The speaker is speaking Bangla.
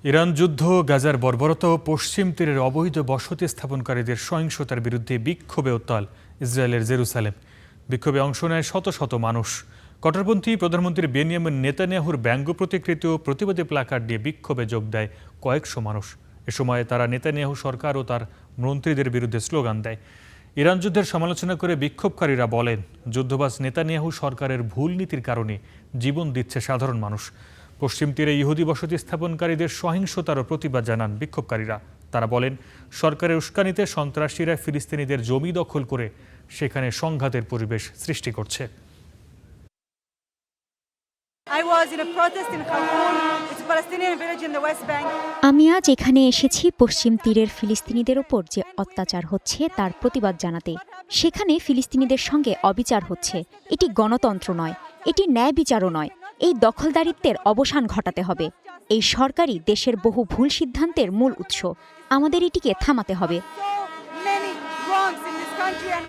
ইরান যুদ্ধ, গাজার বর্বরতা ও পশ্চিম তীরের অবৈধ বসতি স্থাপনকারীদের সহিংসতার বিরুদ্ধে বিক্ষোভে উত্তাল ইসরায়েলের জেরুসালেম। বিক্ষোভে অংশ নেয় শত শত মানুষ। কট্টরপন্থী প্রধানমন্ত্রী বেনিয়ামিন নেতানিয়াহুর ব্যঙ্গ প্রতিকৃতি ও প্রতিবাদী প্ল্যাকার্ড দিয়ে বিক্ষোভে যোগ দেয় কয়েকশো মানুষ। এ সময় তারা নেতানিয়াহু সরকার ও তার মন্ত্রীদের বিরুদ্ধে স্লোগান দেয়। ইরান যুদ্ধের সমালোচনা করে বিক্ষোভকারীরা বলেন, যুদ্ধবাজ নেতানিয়াহু সরকারের ভুল নীতির কারণে জীবন দিচ্ছে সাধারণ মানুষ। পশ্চিম তীরে ইহুদি বসতি স্থাপনকারীদের সহিংসতারও প্রতিবাদ জানান বিক্ষোভকারীরা। তারা বলেন, সরকারের উস্কানিতে সন্ত্রাসীরা ফিলিস্তিনিদের জমি দখল করে সেখানে সংঘাতের পরিবেশ সৃষ্টি করছে। আমি আজ এখানে এসেছি পশ্চিম তীরের ফিলিস্তিনিদের ওপর যে অত্যাচার হচ্ছে তার প্রতিবাদ জানাতে। সেখানে ফিলিস্তিনিদের সঙ্গে অবিচার হচ্ছে। এটি গণতন্ত্র নয়, এটি ন্যায় বিচারও নয়। এই দখলদারিত্বের অবসান ঘটাতে হবে। এই সরকারই দেশের বহু ভুল সিদ্ধান্তের মূল উৎস। আমাদের এটিকে থামাতে হবে।